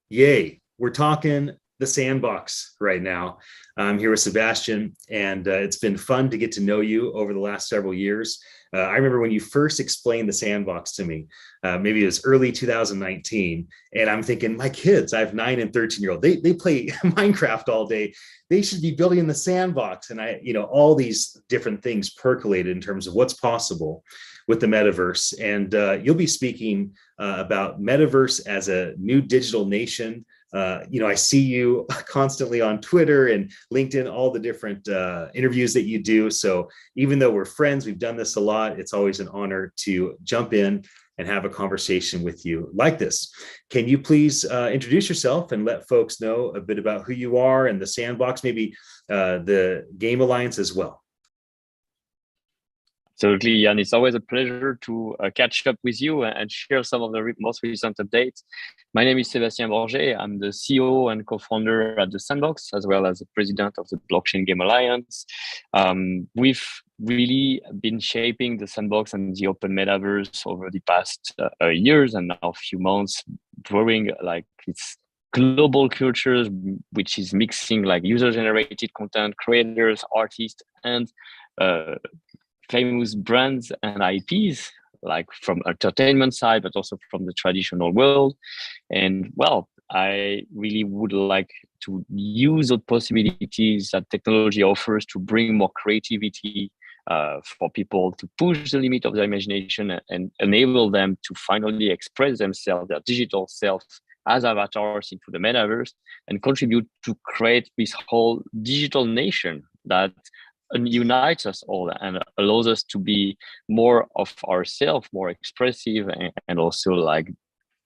Yay. We're talking the Sandbox right now. I'm here with Sebastien, and it's been fun to get to know you over the last several years. I remember when you first explained the Sandbox to me, maybe it was early 2019, and I'm thinking, my kids, I have 9 and 13-year-old, they play Minecraft all day. They should be building the Sandbox. And all these different things percolated in terms of what's possible with the metaverse. And you'll be speaking about metaverse as a new digital nation. I see you constantly on Twitter and LinkedIn, all the different interviews that you do. So even though we're friends, we've done this a lot, it's always an honor to jump in and have a conversation with you like this. Can you please introduce yourself and let folks know a bit about who you are and the Sandbox, maybe the Game Alliance as well? Absolutely, and it's always a pleasure to catch up with you and share some of the most recent updates. My name is Sebastien Borget. I'm the COO and co-founder at the Sandbox, as well as the president of the Blockchain Game Alliance. We've really been shaping the Sandbox and the open metaverse over the past years and now a few months, growing like it's global cultures, which is mixing like user-generated content, creators, artists, and famous brands and IPs, like from entertainment side, but also from the traditional world. And well, I really would like to use the possibilities that technology offers to bring more creativity for people to push the limit of their imagination and enable them to finally express themselves, their digital selves as avatars into the metaverse and contribute to create this whole digital nation that unites us all and allows us to be more of ourselves, more expressive, and also like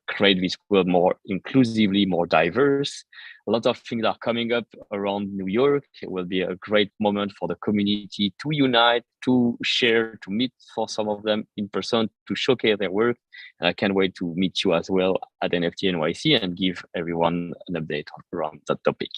create this world more inclusively, more diverse. A lot of things are coming up around New York. It will be a great moment for the community to unite, to share, to meet for some of them in person, to showcase their work. And I can't wait to meet you as well at NFT.NYC and give everyone an update around that topic.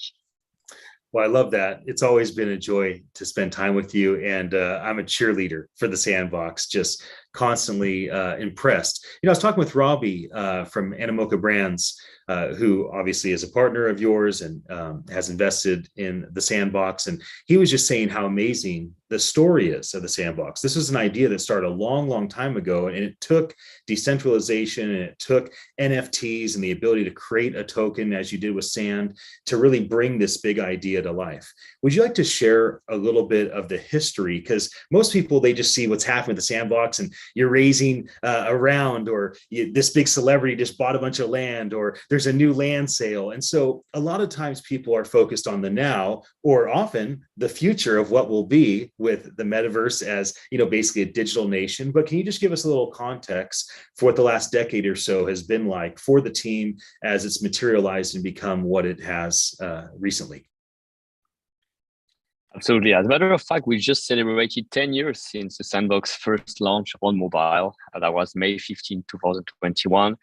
Well, I love that. It's always been a joy to spend time with you. And I'm a cheerleader for the Sandbox, just constantly impressed. I was talking with Robbie from Animoca Brands, who obviously is a partner of yours and has invested in the Sandbox. And he was just saying how amazing the story is of the Sandbox. This was an idea that started a long, long time ago, and it took decentralization and it took NFTs and the ability to create a token, as you did with Sand, to really bring this big idea to life. Would you like to share a little bit of the history? Because most people, they just see what's happening with the Sandbox and you're raising around, or this big celebrity just bought a bunch of land, or there's a new land sale. And so a lot of times people are focused on the now, or often the future of what will be with the metaverse as, basically a digital nation. But can you just give us a little context for what the last decade or so has been like for the team as it's materialized and become what it has recently? Absolutely. As a matter of fact, we just celebrated 10 years since the Sandbox first launched on mobile. That was May 15, 2021.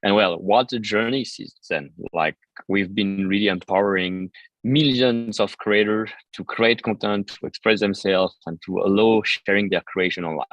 And well, what a journey since then. Like, we've been really empowering millions of creators to create content, to express themselves, and to allow sharing their creation online.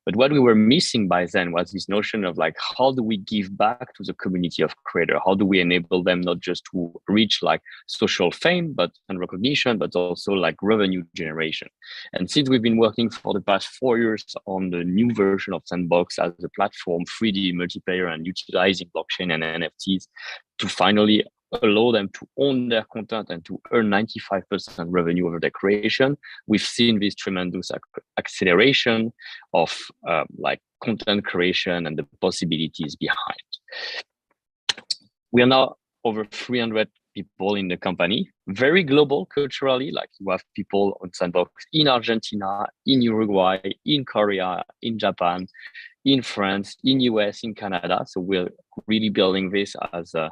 But what we were missing by then was this notion of like, how do we give back to the community of creators? How do we enable them not just to reach like social fame and recognition, but also like revenue generation? And since we've been working for the past 4 years on the new version of Sandbox as a platform, 3D multiplayer, and utilizing blockchain and NFTs to finally allow them to own their content and to earn 95% revenue over their creation, we've seen this tremendous acceleration of like content creation and the possibilities behind. We are now over 300 people in the company, very global culturally. Like, you have people on Sandbox in Argentina, in Uruguay, in Korea, in Japan, in France, in US, in Canada. So we're really building this as a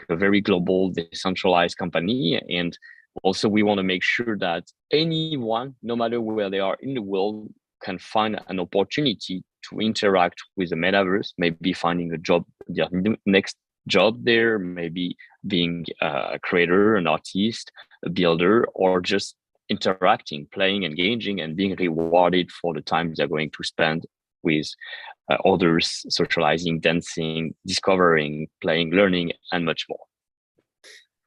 very global, decentralized company. And also we want to make sure that anyone, no matter where they are in the world, can find an opportunity to interact with the metaverse, maybe finding a job, their next job there, maybe being a creator, an artist, a builder, or just interacting, playing, engaging, and being rewarded for the time they're going to spend with others, socializing, dancing, discovering, playing, learning, and much more.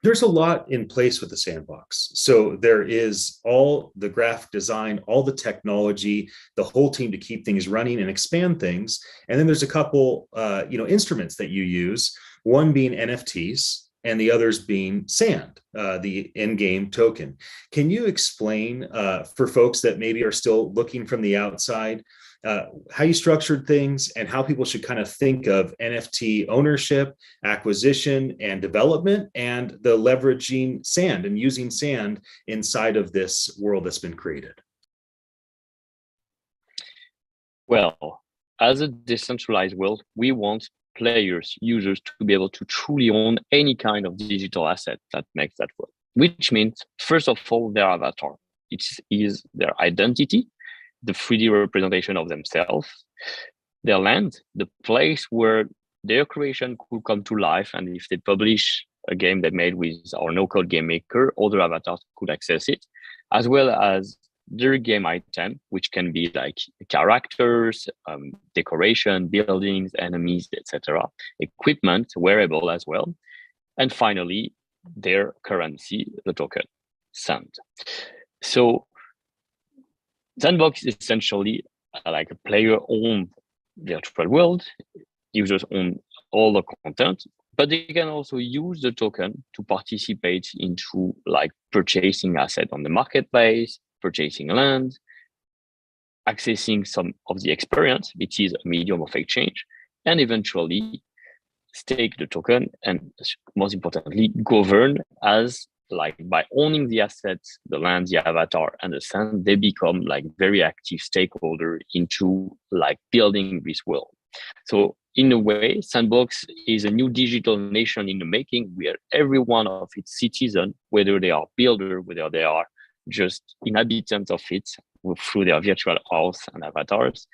There's a lot in place with the sandbox. So there is all the graphic design, all the technology, the whole team to keep things running and expand things. And then there's a couple, instruments that you use. One being NFTs, and the others being Sand, the in-game token. Can you explain for folks that maybe are still looking from the outside how you structured things and how people should kind of think of NFT ownership, acquisition, and development, and the leveraging Sand and using Sand inside of this world that's been created? Well, as a decentralized world, we want players, users to be able to truly own any kind of digital asset that makes that world, which means, first of all, their avatar. It is their identity, the 3D representation of themselves, their land, the place where their creation could come to life. And if they publish a game they made with our no-code game maker, other avatars could access it, as well as their game item, which can be like characters, decoration, buildings, enemies, etc., equipment, wearable as well. And finally, their currency, the token, Sand. So Sandbox is essentially like a player-owned virtual world. Users own all the content, but they can also use the token to participate into like purchasing asset on the marketplace, purchasing land, accessing some of the experience, which is a medium of exchange, and eventually stake the token, and most importantly, govern as like by owning the assets, the land, the avatar, and the Sand, they become like very active stakeholder into like building this world. So in a way, Sandbox is a new digital nation in the making, where every one of its citizens, whether they are builder, whether they are just inhabitants of it through their virtual house and avatars,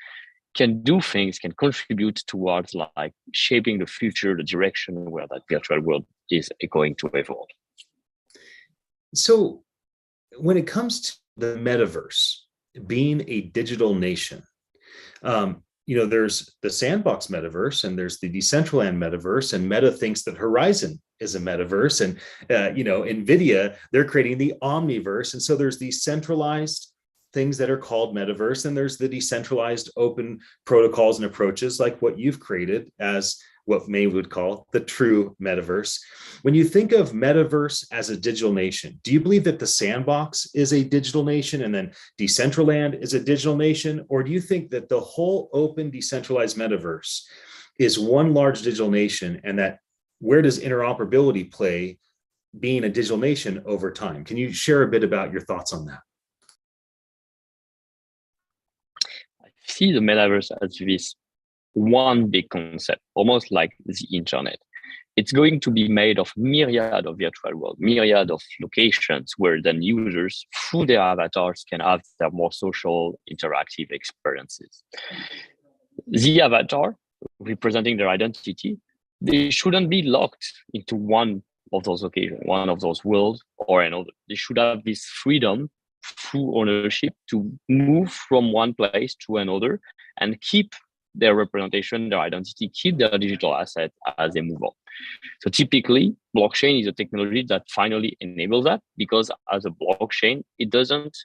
can do things, can contribute towards like shaping the future, the direction where that virtual world is going to evolve. So when it comes to the metaverse being a digital nation, there's the Sandbox metaverse and there's the Decentraland metaverse, and Meta thinks that Horizon is a metaverse, and NVIDIA, they're creating the Omniverse. And so there's these centralized things that are called metaverse, and there's the decentralized open protocols and approaches like what you've created as what May would call the true metaverse. When you think of metaverse as a digital nation, do you believe that the Sandbox is a digital nation and then Decentraland is a digital nation? Or do you think that the whole open decentralized metaverse is one large digital nation, and that where does interoperability play being a digital nation over time? Can you share a bit about your thoughts on that? I see the metaverse as this one big concept, almost like the internet. It's going to be made of myriad of virtual world, myriad of locations where then users, through their avatars, can have their more social, interactive experiences. The avatar, representing their identity, they shouldn't be locked into one of those locations, one of those worlds or another. They should have this freedom through ownership to move from one place to another and keep their representation, their identity, keep their digital asset as they move on. So typically, blockchain is a technology that finally enables that, because as a blockchain, it doesn't,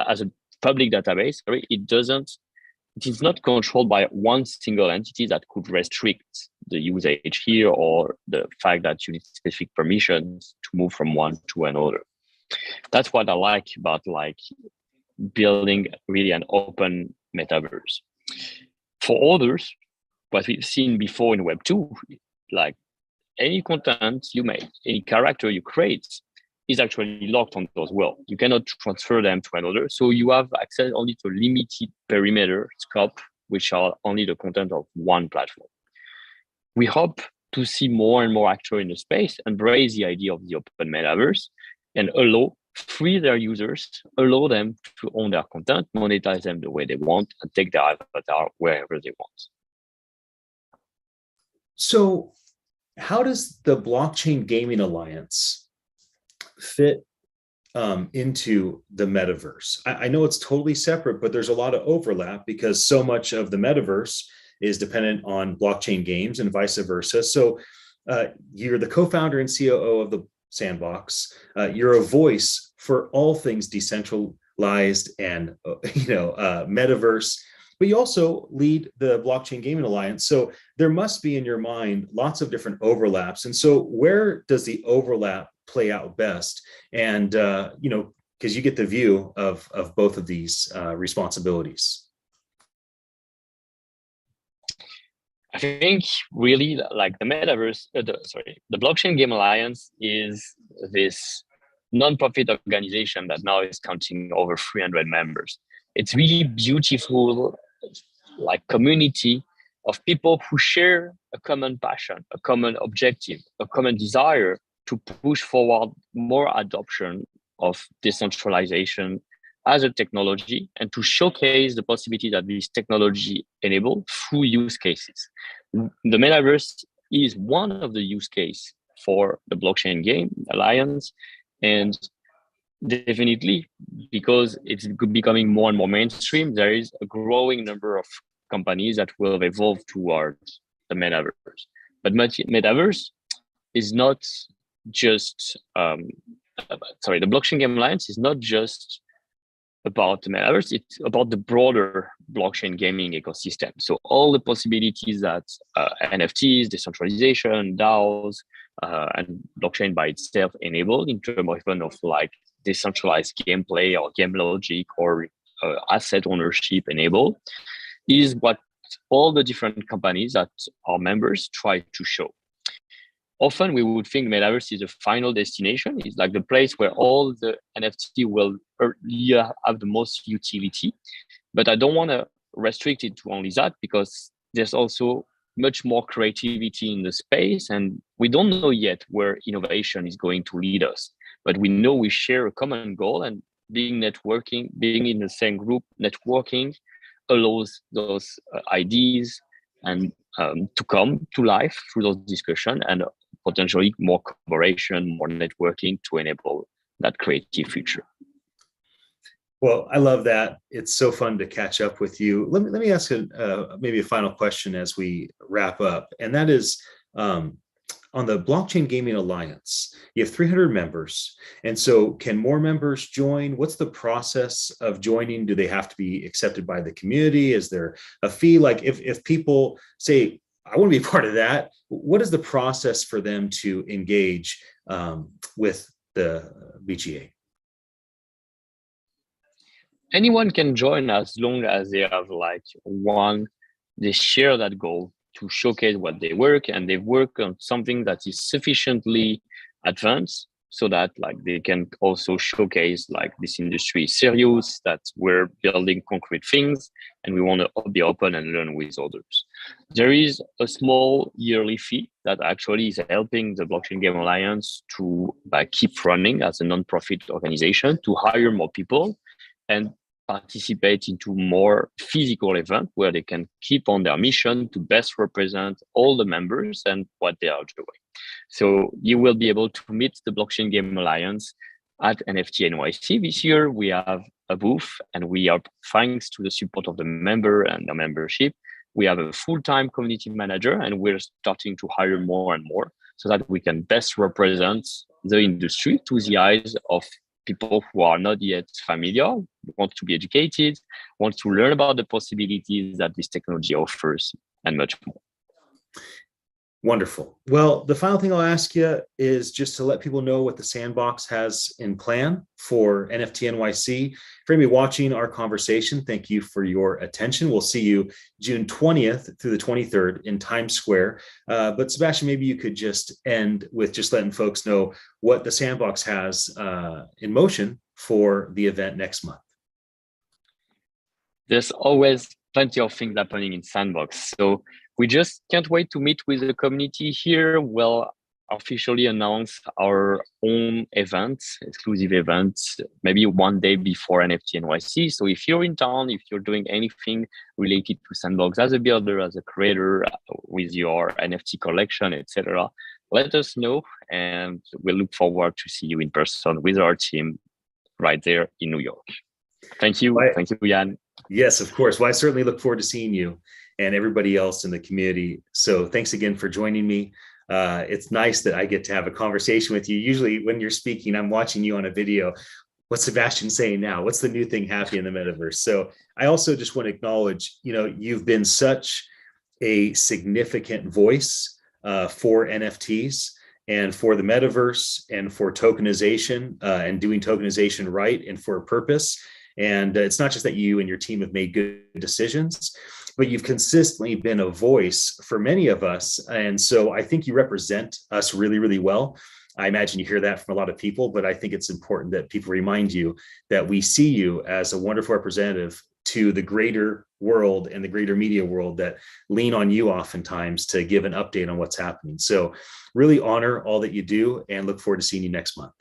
as a public database, it is not controlled by one single entity that could restrict the usage here, or the fact that you need specific permissions to move from one to another. That's what I like about like building really an open metaverse. For others, what we've seen before in Web 2, like any content you make, any character you create is actually locked on those worlds. You cannot transfer them to another. So you have access only to limited perimeter scope, which are only the content of one platform. We hope to see more and more actors in the space embrace the idea of the open metaverse and free their users, allow them to own their content, monetize them the way they want, and take their avatar wherever they want. So how does the Blockchain Gaming Alliance fit into the metaverse? I know it's totally separate, but there's a lot of overlap because so much of the metaverse is dependent on blockchain games and vice versa. So you're the co-founder and COO of the Sandbox. You're a voice for all things decentralized and metaverse, but you also lead the Blockchain Gaming Alliance. So there must be in your mind lots of different overlaps. And so where does the overlap play out best? And because you get the view of both of these responsibilities. I think really like the Metaverse, the Blockchain Game Alliance is this non-profit organization that now is counting over 300 members. It's really beautiful, like community of people who share a common passion, a common objective, a common desire to push forward more adoption of decentralization as a technology and to showcase the possibility that this technology enable through use cases. The Metaverse is one of the use case for the Blockchain Game Alliance, and definitely because it's becoming more and more mainstream, there is a growing number of companies that will evolve towards the Metaverse. But Metaverse is not just, the Blockchain Game Alliance is not just about the Metaverse, it's about the broader blockchain gaming ecosystem. So all the possibilities that NFTs, decentralization, DAOs, and blockchain by itself enable in terms of even of like decentralized gameplay or game logic or asset ownership enable is what all the different companies that are members try to show. Often we would think Metaverse is the final destination. It's like the place where all the NFT will have the most utility. But I don't want to restrict it to only that because there's also much more creativity in the space. And we don't know yet where innovation is going to lead us. But we know we share a common goal, and being in the same group, networking allows those ideas and to come to life through those discussions and potentially more collaboration, more networking to enable that creative future. Well, I love that. It's so fun to catch up with you. Let me ask maybe a final question as we wrap up, and that is on the Blockchain Gaming Alliance. You have 300 members, and so can more members join? What's the process of joining? Do they have to be accepted by the community? Is there a fee? Like if people say, I want to be part of that, what is the process for them to engage with the BGA? Anyone can join as long as they have they share that goal to showcase what they work, and they work on something that is sufficiently advanced so that they can also showcase this industry is serious, that we're building concrete things and we want to be open and learn with others. There is a small yearly fee that actually is helping the Blockchain Game Alliance to keep running as a non-profit organization, to hire more people and participate into more physical events where they can keep on their mission to best represent all the members and what they are doing. So you will be able to meet the Blockchain Game Alliance at NFT.NYC. This year, we have a booth, and we are, thanks to the support of the member and the membership, we have a full-time community manager, and we're starting to hire more and more so that we can best represent the industry to the eyes of people who are not yet familiar, want to be educated, want to learn about the possibilities that this technology offers, and much more. Wonderful. Well, the final thing I'll ask you is just to let people know what the Sandbox has in plan for NFT.NYC. For anybody watching our conversation, thank you for your attention. We'll see you June 20th through the 23rd in Times Square. But Sebastien, maybe you could just end with just letting folks know what the Sandbox has in motion for the event next month. There's always plenty of things happening in Sandbox. So we just can't wait to meet with the community here. We'll officially announce our own events, exclusive events, maybe one day before NFT.NYC. So if you're in town, if you're doing anything related to Sandbox as a builder, as a creator, with your NFT collection, etc., let us know, and we'll look forward to see you in person with our team right there in New York. Thank you. Thank you, Jan. Yes, of course. Well, I certainly look forward to seeing you and everybody else in the community. So thanks again for joining me. It's nice that I get to have a conversation with you. Usually when you're speaking, I'm watching you on a video. What's Sebastien saying now? What's the new thing happening in the metaverse? So I also just want to acknowledge, you've been such a significant voice for NFTs and for the metaverse and for tokenization and doing tokenization right and for a purpose. And it's not just that you and your team have made good decisions, but you've consistently been a voice for many of us. And so I think you represent us really, really well. I imagine you hear that from a lot of people, but I think it's important that people remind you that we see you as a wonderful representative to the greater world and the greater media world that lean on you oftentimes to give an update on what's happening. So really honor all that you do and look forward to seeing you next month.